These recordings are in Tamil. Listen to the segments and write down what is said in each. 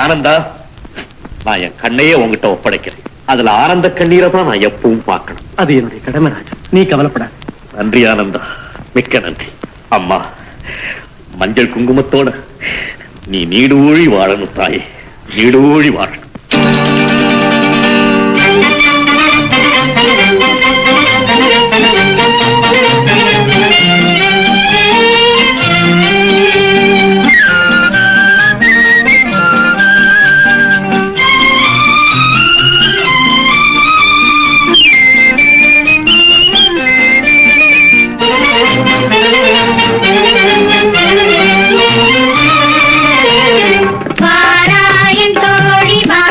ஆனந்தா, நான் என் கண்ணையே உங்ககிட்ட ஒப்படைக்கிறேன். அதுல ஆனந்த கண்ணீரை தான் நான் எப்பவும் பார்க்கணும். அது என்னுடைய கடமை ராஜு, நீ கவலைப்படாத. நன்றி ஆனந்தா, மிக்க நன்றி. அம்மா, மஞ்சள் குங்குமத்தோட நீ நீடூழி வாழணும் தாயே, நீடூழி வாழணும். வாராயன் தோழி வா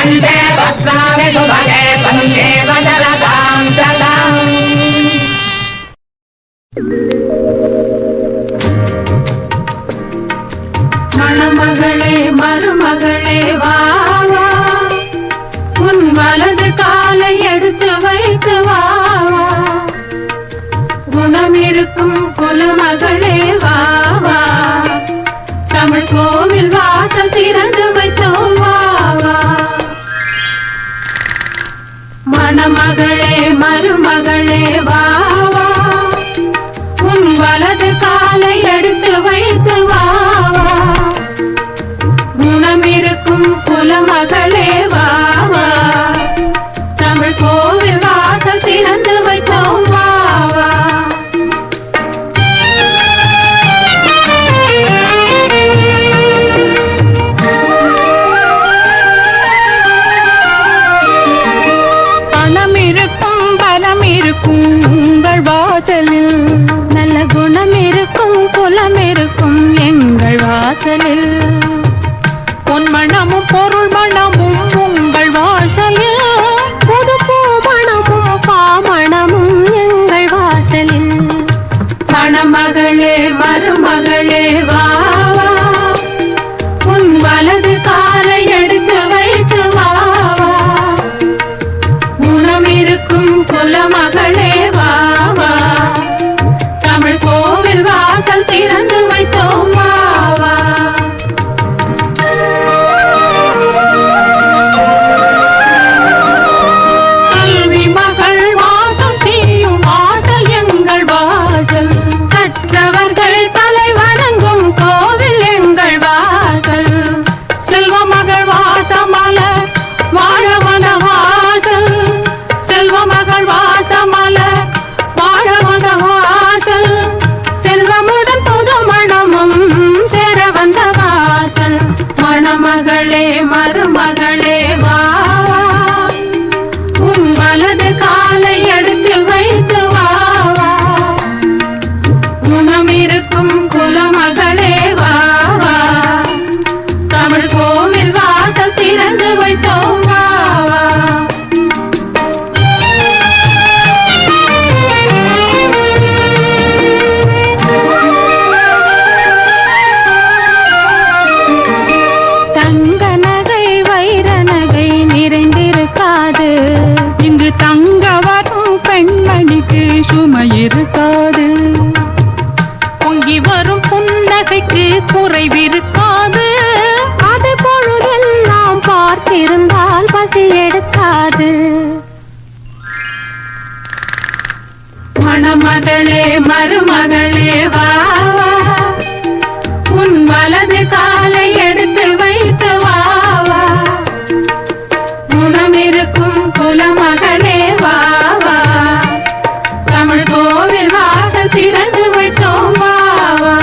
वन्दे भद्राणि सुभगे वन्दे वदनतां सदाम् மணமகளே மருமகளே வா வா உன் வலது காலை எடுத்து வைத்து வா வா குணம் இருக்கும் குலமகளே வா வா தமிழ் கோவில் வாசல் திறந்து வைத்தோம் வா வா மணமகளே மருமகளே வா வா உன் வலது காலை எடுத்து வைத்து வா குணமிருக்கும் குலமகளே வா வா தமிழ் கோவில் வாசல் திறந்து வைத்தோம் வா வா பணம் இருக்கும் பலம் இருக்கும் உங்கள் வாசலில் நல்ல குணம் இருக்கும் குலம் இருக்கும் எங்கள் வாசலில் பொன்மணமும் பொருள் மணமும் உங்கள் வாசலில் புது பூ மணமும் பாமணமும் எங்கள் வாசலில் மணமகளே மருமகளே வா வா உன் வலது காலை எடுத்து வைத்து வா வா குணம் இருக்கும் குலமகளே வா வா தமிழ் கோவில் வாசல் திறந்து வைத்தோம் வா வா மணமகளே மருமகளே வா வா உன் வலது காலை எடுத்து வைத்து வா வா குணம் இருக்கும் குலமகளே வா வா தமிழ் கோவில் வாசல் திறந்து வைத்தோம் வா வா இங்கு தங்க வரும் பெண்மணிக்கு சுமை இருக்காது பொங்கி வரும் புன்னகைக்கு குறைவிருக்காது அது பொழுதெல்லாம் பார்த்திருந்தால் பசி எடுக்காது மணமகளே மருமகளே வா வா உன் வலது காலை எடுத்து வைத்து வா வா குணமிருக்கும் குலமகளே வா வா தமிழ் கோவில் வாசல் திறந்து வைத்தோம் வா வா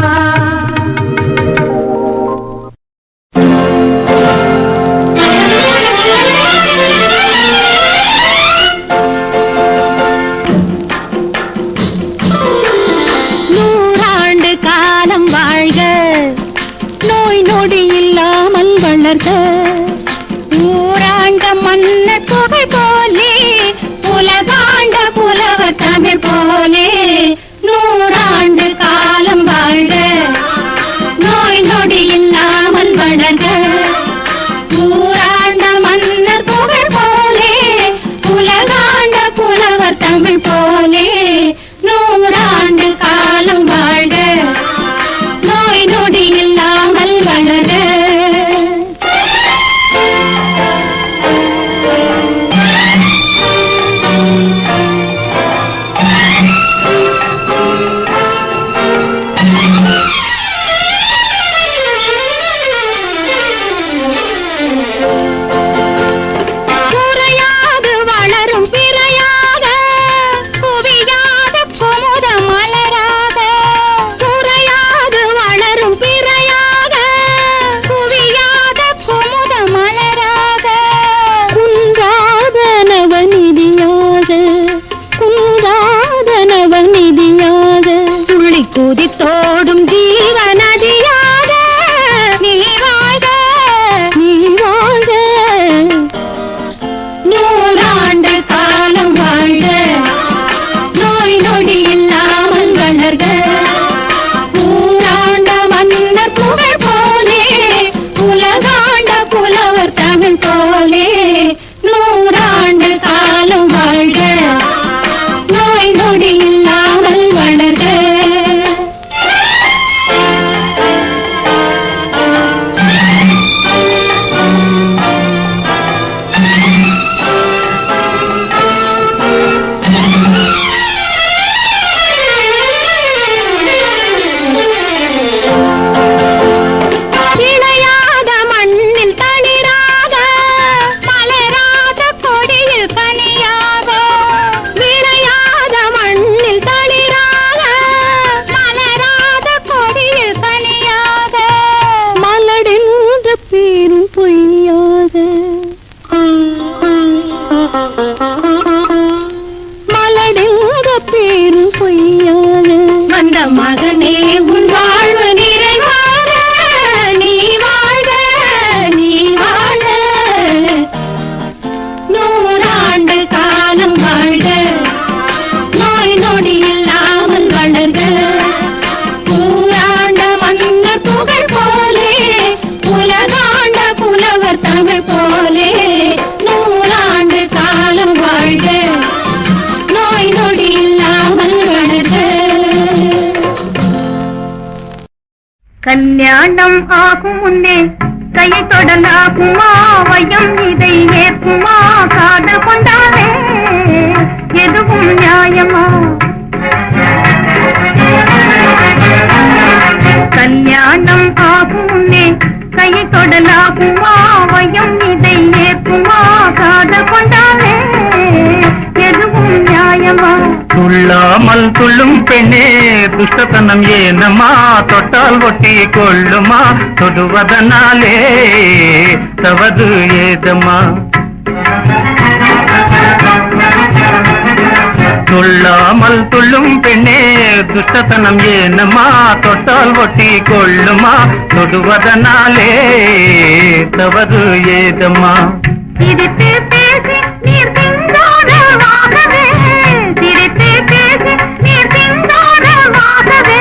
கல்யாணம் ஆகும் முன்னே கையை தொடலாகுமா வயம் இதை ஏற்குமா காதல் கொண்டாலே எதுவும் நியாயமா கல்யாணம் ஆகும் முன்னே கையை தொடலாகுமா வயம் இதை ஏற்குமா காதல் கொண்டாலே எதுவும் நியாயமா துள்ளாமல் துள்ளும் பெண்ணே துஷ்டத்தனம் ஏனம்மா தொட்டால் ஒட்டி கொள்ளுமா தொடுவதனாலே தவது ஏதம்மா துள்ளாமல் துள்ளும் பெண்ணே துஷ்டத்தனம் ஏனம்மா தொட்டால் ஒட்டி கொள்ளுமா தொடுவதனாலே தவது ஏதம்மா சிரித்து பேசி நீர் சிந்தாரமாகவே சிரித்து பேசி நீர் சிந்தாரமாகவே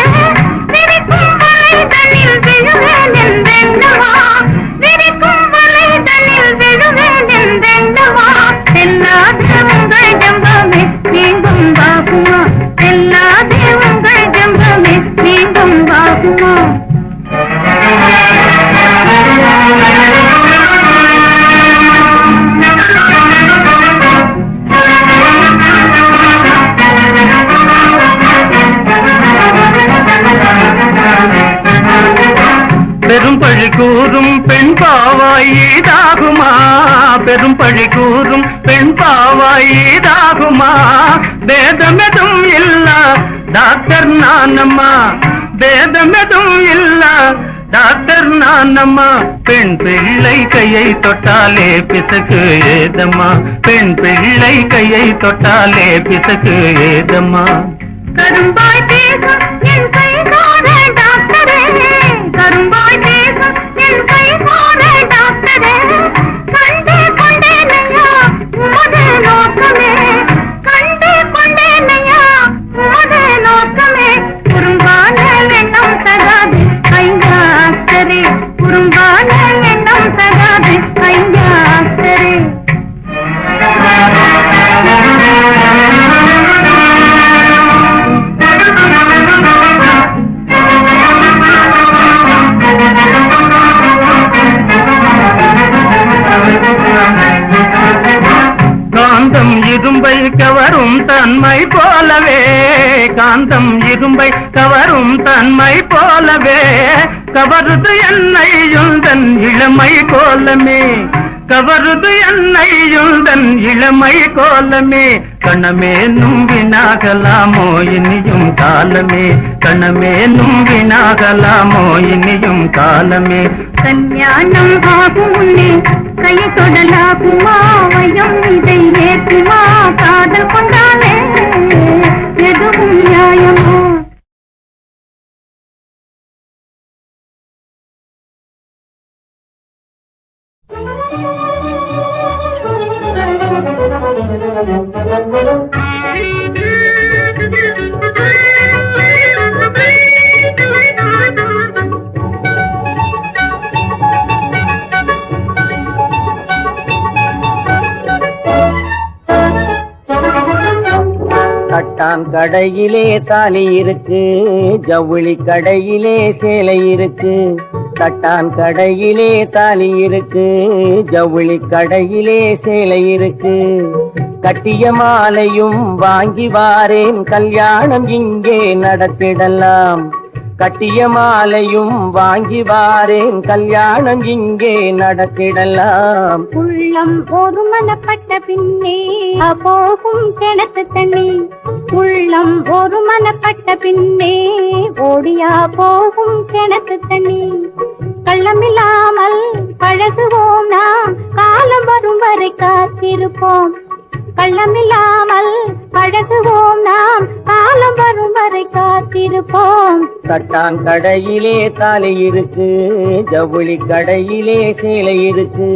சிரிக்கும் வலைதனில் விழுவேன் என்றெண்ணவா சிரிக்கும் வலைதனில் விழுவேன் என்றெண்ணவா செல்லாத உங்கள் ஜம்பமே மீண்டும் வாகுமா செல்லாத உங்கள் ஜம்பமே மீண்டும் வாகுமா பெரும் பழி கூறும் பெண் பாவாய் ஈடாகுமா பெரும் பழி கூறும் பெண் பாவாய் ஈடாகுமா பேதமெதும் இல்ல டாக்டர் நானம்மா பேதமெதும் இல்ல டாக்டர் நானம்மா பெண் பிள்ளை கையை தொட்டாலே பிசக்கு ஏதம்மா பெண் பிள்ளை கையை தொட்டாலே பிசக்கு ஏதம்மா கரும்பாய் பேசும் என் கை கோர டாக்டரே கரும்பாய் பேசும் என் கை கோர டாக்டரே கண்டு கொண்டேனையா உமது நோக்கமே கண்டு கொண்டேனையா உமது நோக்கமே குறும்பான எண்ணம் தகாது ஐயாஸ்தரே குறும்பான எண்ணம் தகாது ஐயாஸ்தரே காந்தம் இரும்பை கவரும் தன்மை போலவே காந்தம் இரும்பை கவரும் தன்மை போலவே கவருது என்னை யுந்தன் இளமை கோலமே கவருது என்னை யுந்தன் இளமை கோலமே கணமேனும் வினாகலாமோ இனியும் காலமே கணமேனும் வினாகலாமோ இனியும் காலமே கல்யாணம் ஆகும் முன்னே கையை தொடலாகுமா வயம் இதை ஏற்குமா காதல் கொண்டாலே எதுவும் நியாயமா தட்டான் கடையிலே தாலி இருக்கு ஜவுளி கடையிலே சேலை இருக்கு தட்டான் கடையிலே தாலி இருக்கு ஜவுளி கடையிலே சேலை இருக்கு கட்டிய மாலையும் வாங்கி வாரேன் கல்யாணம் இங்கே நடத்திடலாம் கட்டிய மாலையும் வாங்கி வாரேன் கல்யாணம் இங்கே நடத்திடலாம் உள்ளம் ஒரு மனப்பட்ட பின்னே போகும் கிணத்து தண்ணி உள்ளம் ஒரு மனப்பட்ட பின்னே ஓடியா போகும் கிணத்து தண்ணி கள்ளமில்லாமல் பழகுவோம் நாம் காலம் வரும் வரை காத்திருப்போம் கள்ளமில்லாமல் பழகுவோம் நாம் காலம் வரும் வரை காத்திருப்போம் தட்டான் கடையிலே தாலி இருக்கு ஜவுளி கடையிலே சேலை இருக்கு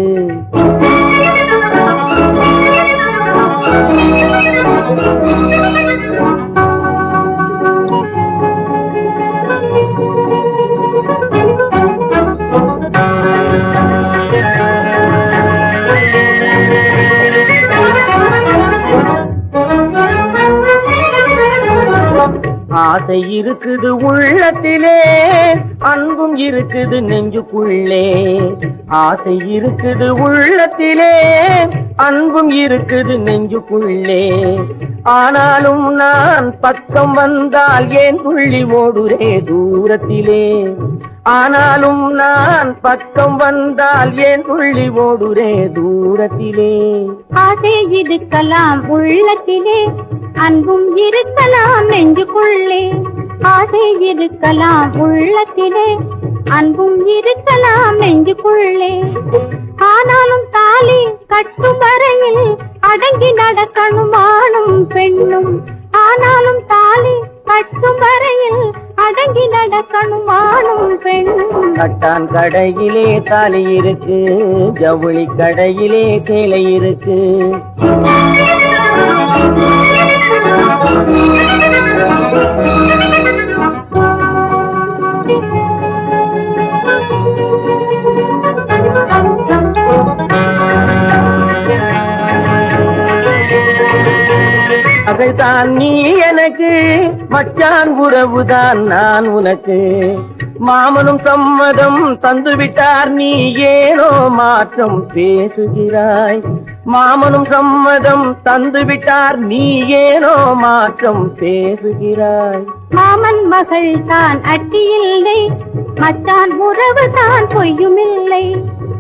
ஆசை இருக்குது உள்ளத்திலே, அன்பும் இருக்குது நெஞ்சுக்குள்ளே. ஆசை இருக்குது உள்ளத்திலே, அன்பும் இருக்குது நெஞ்சுக்குள்ளே. ஆனாலும் நான் பக்கம் வந்தால் ஏன் துள்ளி ஓடுறே தூரத்திலே. ஆனாலும் நான் பக்கம் வந்தால் ஏன் துள்ளி ஓடுறே தூரத்திலே. ஆசை இருக்கலாம் உள்ளத்திலே, அன்பும் இருக்கலாம் நெஞ்சுக்குள்ளே. ஆசை இருக்கலாம் உள்ளத்திலே, அன்பும் இருக்கலாம் நெஞ்சுக்குள்ளே. ஆனாலும் தாலி கட்டும் வரையில் அடங்கி நடக்கணும் ஆணும் பெண்ணும். ஆனாலும் தாலி கட்டும் வரையில் அடங்கி நடக்கணும் ஆணும் பெண்ணும். கட்டான் கடையிலே தாலி இருக்கு, ஜவுளி கடையிலே சேலை இருக்கு. மகள்தான் நீ எனக்கு, மச்சான் உறவுதான் நான் உனக்கு. மாமனும் சம்மதம் தந்துவிட்டார், நீ ஏனோ மாற்றம் பேசுகிறாய். மாமனும் சம்மதம் தந்துவிட்டார், நீ ஏனோ மாற்றம் பேசுகிறாய். மாமன் மகள் தான் அட்டியில்லை, மச்சான் உறவு தான் பொய்யுமில்லை.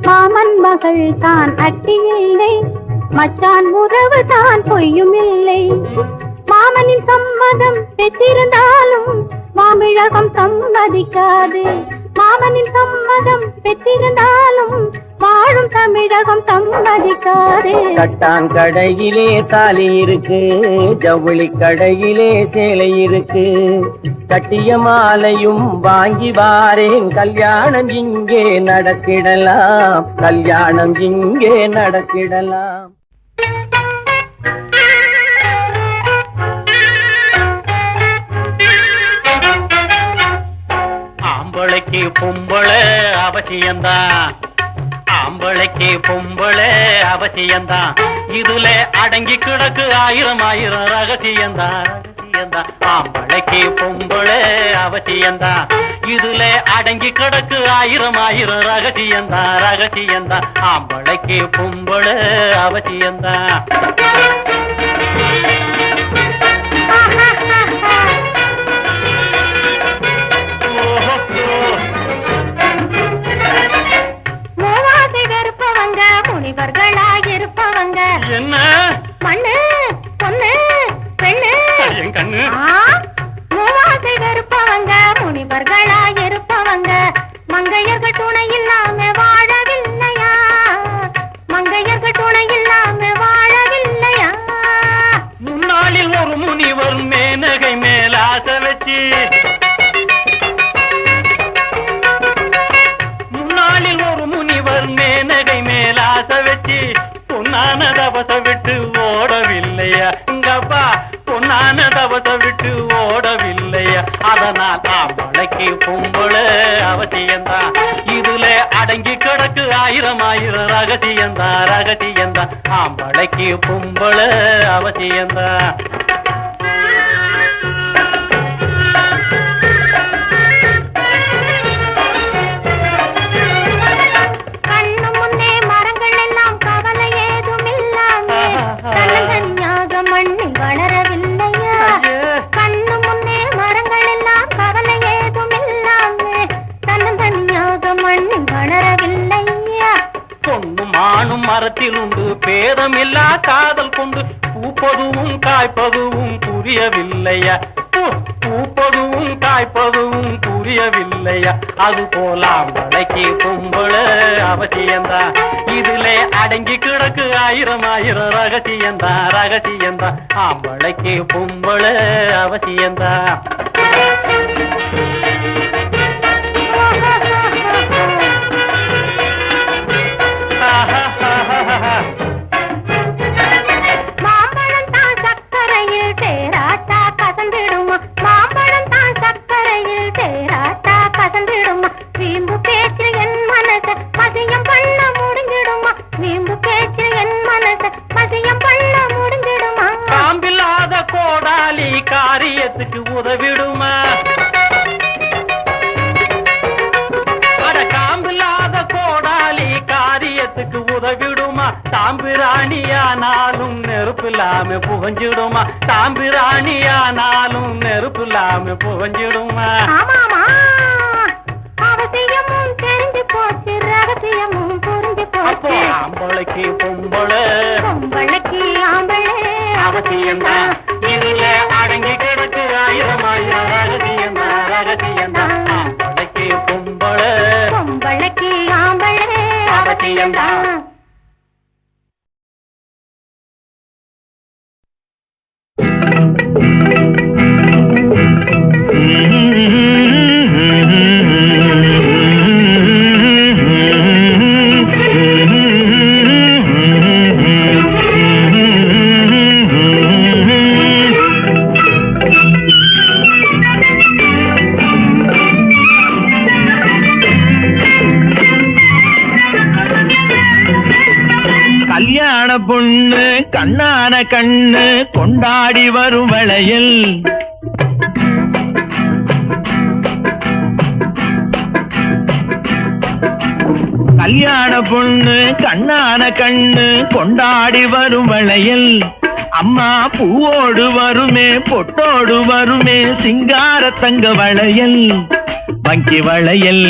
மாமன் மகள் தான் அட்டியில்லை, மச்சான் உறவு தான் பொய்யுமில்லை. மாமனின் சம்மதம் பெற்றிருந்தாலும் மாமிழகம் சம்மதிக்காது. மாமனின் சம்மதம் பெற்றிருந்தாலும் வாழும் தமிழகம் சம்மதிக்காது. கட்டான் கடையிலே தாலி இருக்கு, ஜவுளி கடையிலே சேலை இருக்கு. கட்டிய மாலையும் வாங்கி வாரேன், கல்யாணம் இங்கே நடக்கிடலாம். கல்யாணம் இங்கே நடக்கிடலாம். ஆம்பளைக்கு பொம்பளை அவசியம்தான், ஆம்பளைக்கு பொம்பளை அவசியம்தான். இதுல அடங்கி கிடக்கு ஆயிரம் ஆயிரம் ரகசியம்தான், ரகசியம்தான். ஆம்பளைக்கு பொம்பளை அவசியம்தான், இதுல அடங்கி கிடக்கு ஆயிரம் ஆயிரம் ரகசியம்தான், ரகசியம்தான். ஆம்பளைக்கு பொம்பளை அவசியம்தான். முனிவர்களாயிருப்பவங்க என்ன மண்ணு பொண்ணு பெண்ணு என் கண்ணு. மூவாசை வெறுப்பவங்க முனிவர்களாயிருப்பவங்க. மங்கையர்கள் துணை இல்லாம வாழவில்லையா, மங்கையர்கள் துணை இல்லாம வாழவில்லையா. முன்னாளில் ஒரு முனிவர் மேனகை மேலாச வச்சு, முன்னாளில் ஒரு முனிவர் மேனகை மேலாச வச்சு பொன்னான தபச விட்டு ஓடவில்லையா இங்கப்பா, பொன்னான தபச விட்டு ஓடவில்லையா. அதனால் ஆம்பளைக்கு பொம்பளை அவசியம்தான், இதுல அடங்கி கிடக்கு ஆயிரம் ஆயிரம் ரகசியம்தான், ரகசியம்தான். ஆம்பளைக்கு பொம்பளை அவசியம்தான். மரத்தில் உண்டு பேதமில்லா காதல் கொண்டு பூப்பதுவும் காய்ப்பதுவும் புரியவில்லையா, பூப்பதுவும் காய்ப்பதுவும் புரியவில்லையா. அது போல ஆம்பளைக்கு பொம்பளை அவசியம்தான், இதுல அடங்கி கிடக்கு ஆயிரம் ஆயிரம் ரகசியம்தான், ரகசியம்தான். ஆம்பளைக்கு பொம்பளை அவசியம்தான். மாம்பழம் தான் சக்கரையில் தேராட்டா கசந்திடுமா, மாம்பழம் தான் சக்கரையில் தேராட்டா கசந்திடுமா. வீம்பு பேச்சு என் மனச மதியம் பண்ண முடிஞ்சிடுமா, வீம்பு பேச்சு என் மனச மதியம் பண்ண முடிஞ்சிடுமா. காம்பில்லாத கோடாலி காரியத்துக்கு உதவிடுமா, தாம்பிராணியானாலும் நெருப்பில்லாம புகஞ்சிடுமா தாம்பிராணியானாலும் நெருப்பில்லாம புகஞ்சிடுமா அவசியமும் தெரிஞ்சு போச்சு ரகசியமும் புரிஞ்சு அப்போ போச்சு ஆம்பளைக்கு பொம்பளை பொம்பளைக்கு ஆம்பளை அவசியம்தான் இதுல அடங்கி கிடக்கு ஆயிரம் ஆயிரம் ரகசியம்தான் ரகசியம்தான் ஆம்பளைக்கு பொம்பளை பொம்பளைக்கு ஆம்பளை அவசியம்தான் கல்யாண பொண்ணு கண்ணான கண்ணு கொண்டாடி வரும் வளையல் கல்யாண பொண்ணு கண்ணான கண்ணு கொண்டாடி வரும் வளையல் அம்மா பூவோடு வருமே பொட்டோடு வருமே சிங்கார தங்க வளையல் வங்கி வளையல்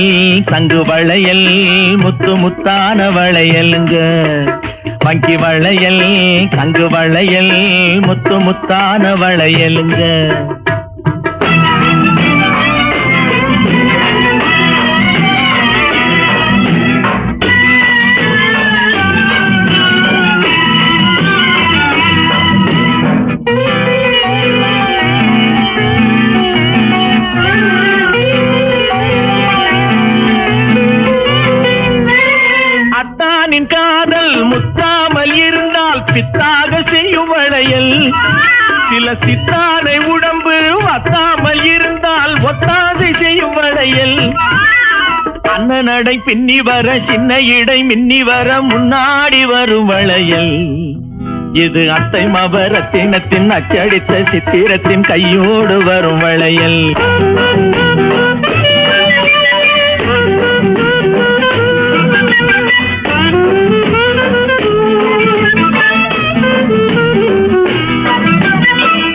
தங்கு வளையல் முத்து முத்தான வளையலுங்க வங்கி வளையல் தங்கு வளையல் முத்து முத்தான வளையலுங்க அத்தானின் காதல் முத்தாமல் இருந்தால் பித்தாக செய்யும் வளையல் சில சித்தானை உடம்பு வத்தாமல் இருந்தால் ஒத்தாதை செய்யும் வளையல் அண்ணனடை பின்னி வர சின்ன இடை மின்னி வர முன்னாடி வரும் வளையல் இது அத்தை மபரத்தினத்தின் அச்சடித்த சித்திரத்தின் கையோடு வரும் வளையல்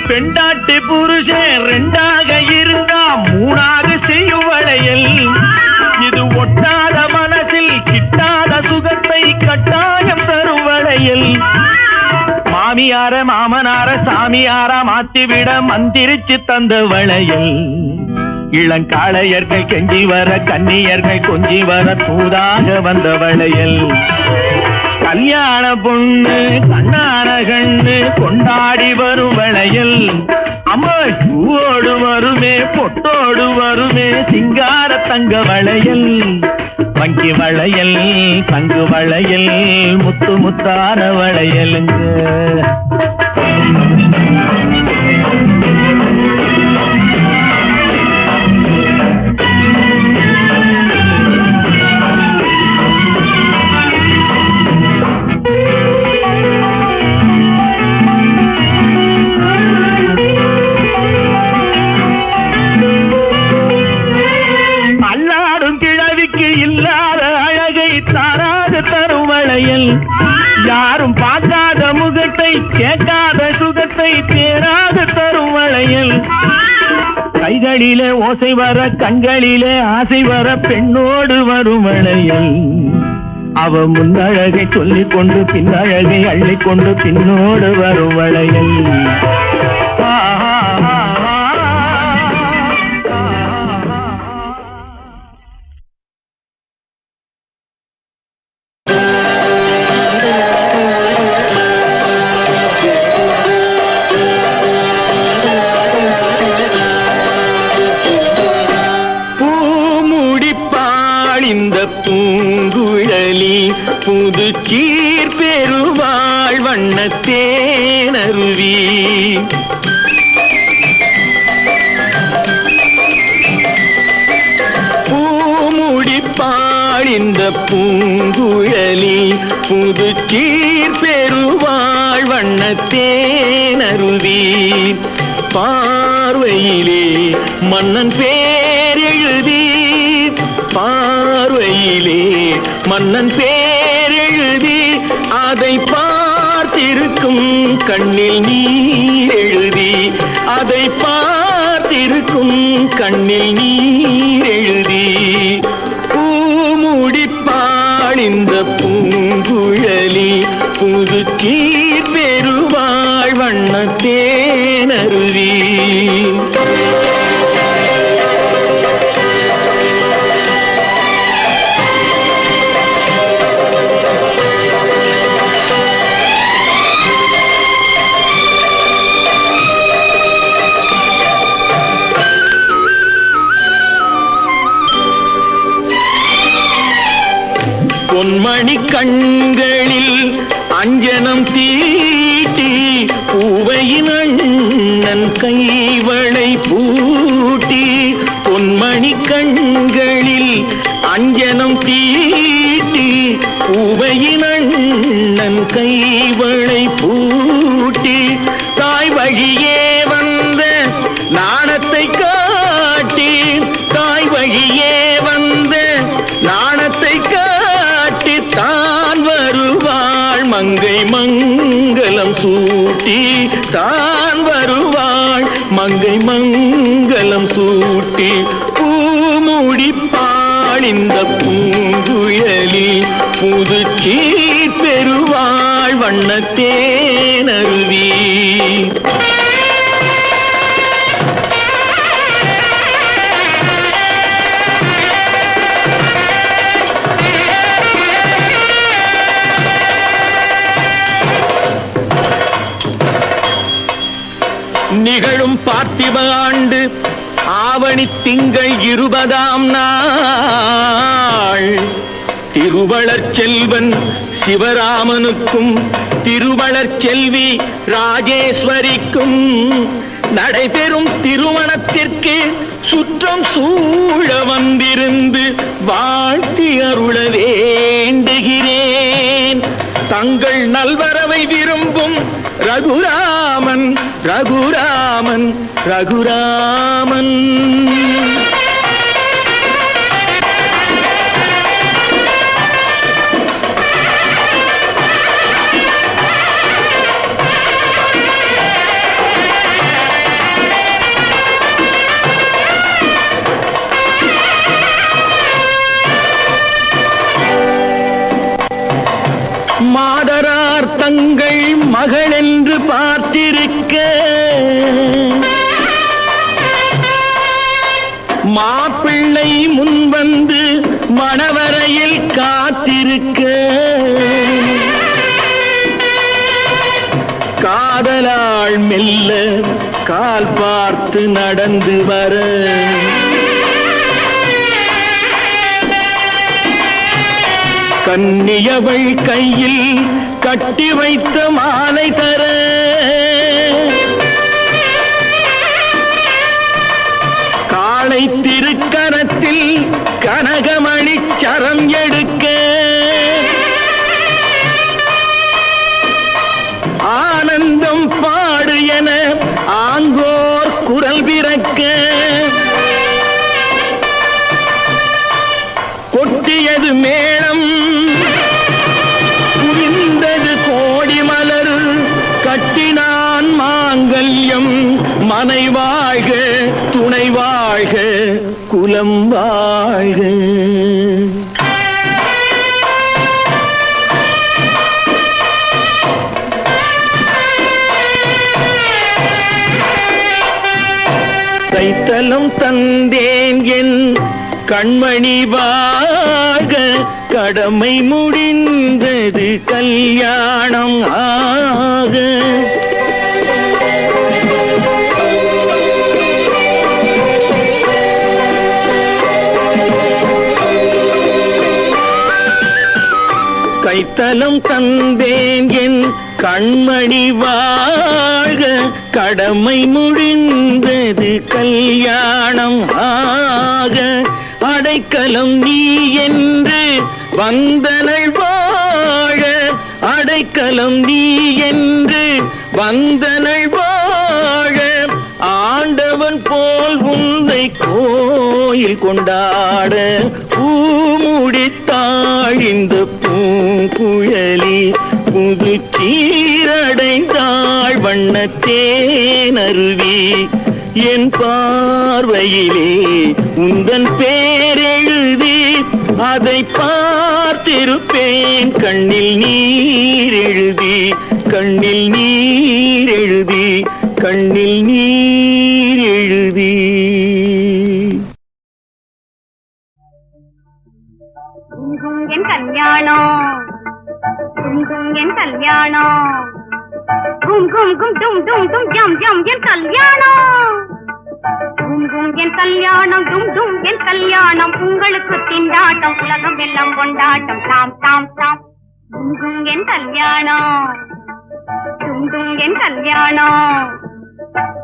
பெண்டாட்டி புருஷன் ரெண்டாக இருந்தா மூணாக செய்யும் வளையல் இது ஒட்டாத மனசில் கிட்டாத சுகத்தை கட்டாயம் தரும் வளையல் மாமியார மாமனார சாமியாரா மாத்திவிட மந்திரிச்சு தந்த வளையல் இளங்காளையர்கள் கெஞ்சி வர கன்னியர்கள் கொஞ்சி வர தூதாக வந்த வளையல் கல்யாண பொண்ணு கண்ணான கண்ணு கொண்டாடி வரும் வளையல் அம்மா பூவோடு வருமே பொட்டோடு வருமே சிங்கார தங்க வளையல் வங்கி வளையல் தங்கு வளையல் முத்து முத்தான வளையலுங்க யாரும் பார்க்காத முகத்தை கேட்காத சுகத்தை தேராத தரும் வளையல் கைகளிலே ஓசை வர கண்களிலே ஆசை வர பெண்ணோடு வரும் வளையல் அவ முன்னழகை சொல்லிக் கொண்டு பின்னழகை அள்ளிக்கொண்டு பின்னோடு வரும் வளையல் பூங்குழலி புது சீர் பெருவாள் வண்ணத்தேனருவி பூமுடிப்பாள் இந்த பூங்குழலி புது சீர் பெருவாள் வண்ணத்தேனருவி பார்வையிலே மன்னன் பேர் எழுதி பார்வையிலே மன்னன் பேர் எழுதி அதை அதை பார்த்திருக்கும் கண்ணில் நீர் எழுதி, அதை பார்த்திருக்கும் கண்ணில் நீர் எழுதி, பூமுடிப்பாள் இந்த பூங்குழலி, புது கீர் பெறுவாள் வண்ணத்தேனருவி. பொன்மணி கண்களில் அஞ்சனம் தீட்டி, பூவையின் அண்ணன் கைவளை பூட்டி, பொன்மணி கண்களில் அஞ்சனம் தீட்டி, பூவையின் அண்ணன் கைவளை பூட்டி, தாய் வழியே வந்த நாணத்தை காட்டி, தாய் வழியே வந்த நாணத்தை காட்டி, தான் வருவாள் மங்கை மங்கலம் சூட்டி, தான் வருவாள் மங்கை மங்கலம் சூட்டி, பூமுடிப்பாள் இந்த பூங்குழலி, புது சீர் பெறுவாள் வண்ணத்தேனருவி. நிகழும் பார்த்திப ஆண்டு ஆவணி திங்கள் 20ஆம் நாள், திருவளர் செல்வன் சிவராமனுக்கும் திருவளர் செல்வி ராஜேஸ்வரிக்கும் நடைபெறும் திருமணத்திற்கு சுற்றம் சூழ வந்திருந்து வாழ்த்தி அருள வேண்டுகிறேன். தங்கள் நல்வரவை விரும்பும் ரகுராமன் ரகுராமன் ரகுராமன். மாதரார் தங்கள் மகள் என்று பார்த்திருக்க, மாப்பிள்ளை முன்வந்து மணவரையில் காத்திருக்க, காதலாள் மெல்ல கால் பார்த்து நடந்து வர, கன்னியவள் கையில் கட்டி வைத்த மாலை தர, காளை திருக்கரத்தில் கனகமணி சரம் எடுக்க, ஆனந்தம் பாடு என ஆங்கோர் குரல் பிறக்க, கொட்டியது மேளம் குவிந்தது கோடி மலர், கட்டினான் மாங்கல்யம் மனை வாழ்க துணை வாழ்க குலம் வாழ்க. கைத்தலம் தந்தேன் என் கண்மணி வாழ்க, கடமை முடிந்தது கல்யாணம் ஆக. கைத்தலம் தந்தேன் என் கண்மணி வாழ்க, கடமை முடிந்தது கல்யாணம் ஆக. அடைக்கலம் நீ என்று வந்தனள் வாழ, அடைக்கலம் நீ என்று வந்தனள் வாழ, ஆண்டவன் போல் உன்னை கோயில் கொண்டாட, பூமுடித்தாள் இந்த பூங்குழலி, புது சீரடைந்தாள் வண்ணத்தேனருவி என் பார்வையிலே உந்தன் பேரெழுதி அதை பார்த்திருப்பேன் கண்ணில் நீர் எழுதி கண்ணில் நீர் எழுதி கண்ணில் நீர் எழுதி என் கல்யாணம் என் கல்யாணம் கும் கும் கும் டும் டும் டும் ஜம் ஜம் என் கல்யாணம் என் கல்யாணம் டும் டும் என் கல்யாணம் உங்களுக்கு திண்டாட்டம் உலகம் எல்லாம் கொண்டாட்டம் தாம் தாம் தாம் என் கல்யாணம் டும் டும் என் கல்யாணம்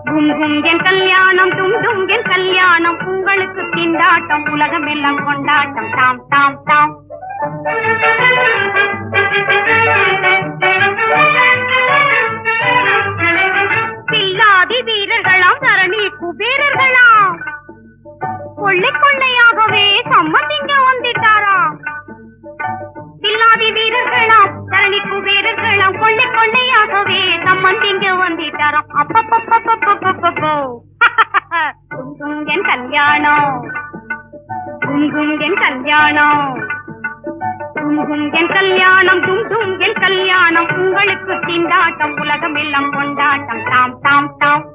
கும் கும் என் கல்யாணம் டும் டும் என் கல்யாணம் உங்களுக்கு திண்டாட்டம் உலகம் எல்லாம் கொண்டாட்டம் தாம் தாம் தாம் பில்லாதி வீரர்களாம் தரணி குபேரர்களாம் கொள்ளை கொள்ளையாகவே சம்மதிங்க வந்துட்டாராம் பில்லாதி வீரர்களாம் தரணி குபேரர்களாம் கொள்ளை கொள்ளையாகவே சம்மதிங்க வந்துட்டாராம் அப்பப்பப்பப்பப்பப்பப்போ என் கல்யாணம் என் கல்யாணம் என் கல்யாணம் டும் டும் என் கல்யாணம் உங்களுக்கு திண்டாட்டம் உலகம் எல்லாம் கொண்டாட்டம் தாம் தாம் தாம்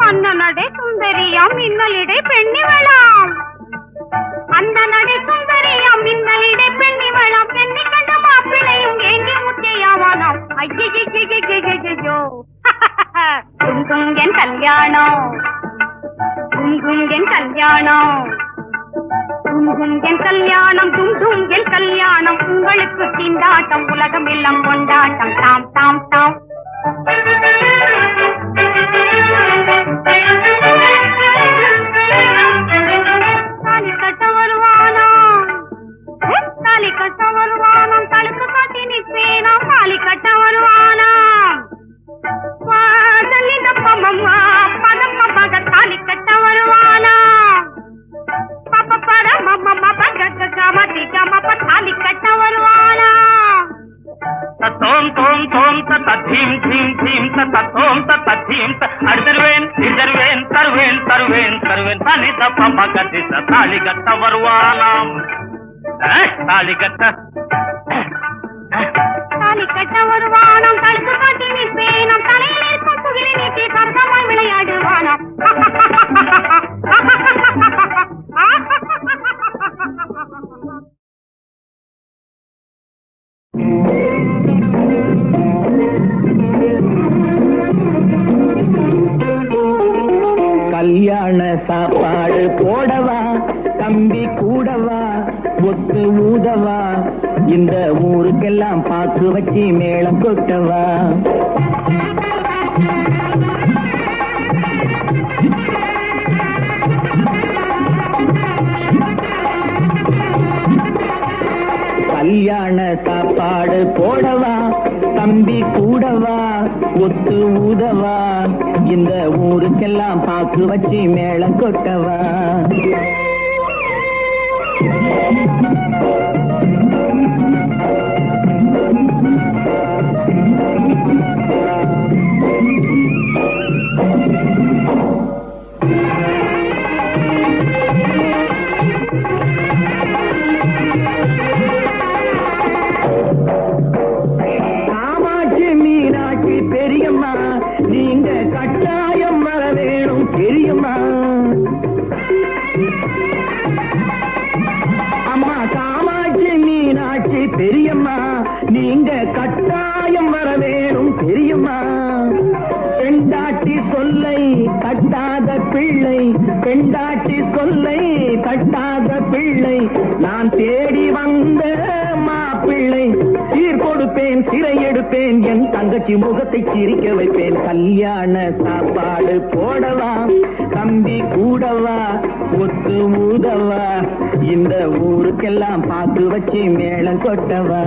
அந்த நடை சுந்தரியாம் மின்னலிடை பெண்ணிவளாம் அந்த நடை சுந்தரியாம் மின்னலிடை பெண்ணிவளாம் பெண்ணை கண்ட மாப்பிளையும் ஏங்கி முத்தையாவானாம் ஐயோ என் கல்யாணம் என் கல்யாணம் என் கல்யாணம் டும் டும் என் கல்யாணம் உங்களுக்கு திண்டாட்டம் உலகம் எல்லாம் கொண்டாட்டம் தாம் தாம் தாம் தாலி கட்ட வருவானாம் தாலி கட்ட வருவானாம் தடுத்து காட்டி நிற்பேனாம் தாலி கட்ட வருவானாம் வாசலிதப்பமம்மா பதம்ம பக தாலி கட்ட வருவானா பப்ப பரமம்ம பக கமதி கமப்ப தாலி கட்ட வருவானா தத்தோம் தோம் தோம் தத்த தீம் தீம் தீம் தத்த தோம் தத்த தீம் அடிதருவேன் இடிதருவேன் தருவேன் தருவேன் தருவேன் தனி தப்ப பகதி தாலி கட்ட வருவானாம் தாலி கட்ட தாலி கட்ட வருவானாம் தடுத்து காட்டி நிற்பேனாம் தலையில் இருக்கும் புகிலை நீட்டி சரசமாய் விளையாடுவானாம் கல்யாண சாப்பாடு போடவா தம்பி கூடவா ஒத்து ஊதவா இந்த ஊருக்கெல்லாம் பாக்கு வச்சு மேளம் கொட்டவா கல்யாண சாப்பாடு போடவா தம்பி கூடவா ஒத்து ஊதவா இந்த ஊருக்கெல்லாம் பாக்கு வச்சு மேளம் கொட்டவா காமாட்சி மீனாட்சி பெரியம்மா நீங்க கட்டாயம் வர வேணும் பெரியம்மா அம்மா காமாட்சி மீனாட்சி பெரியம்மா நீங்க கட்டாயம் வர வேணும் பெரியம்மா பெண்டாட்டி சொல்லை கட்டாத பிள்ளை பெண்டாட்டி சொல்லை கட்டாத பிள்ளை நான் தேடி வந்த மாப்பிள்ளை சீர் கொடுப்பேன் சிறை எடுப்பேன் என் தங்கச்சி முகத்தை சிரிக்க வைப்பேன் கல்யாண சாப்பாடு போடவா தம்பி கூடவா ஒத்து ஊதவா இந்த ஊருக்கெல்லாம் பாக்கு வச்சு மேளம் கொட்டவா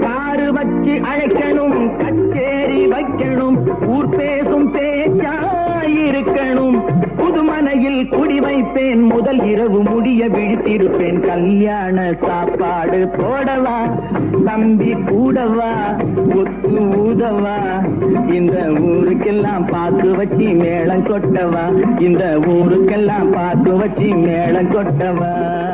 காரு வச்சு அழைக்கணும், கச்சேரி வைக்கணும், ஊர் பேசும் பேச்சாயிருக்கணும். புதுமனையில் குடி வைப்பேன், முதல் இரவு முடிய விழித்திருப்பேன். கல்யாண சாப்பாடு போடவா, தம்பி கூடவா, ஒத்து ஊதவா, இந்த ஊருக்கெல்லாம் பாக்கு வச்சு மேளம் கொட்டவா, இந்த ஊருக்கெல்லாம் பாக்கு வச்சு மேளம் கொட்டவா.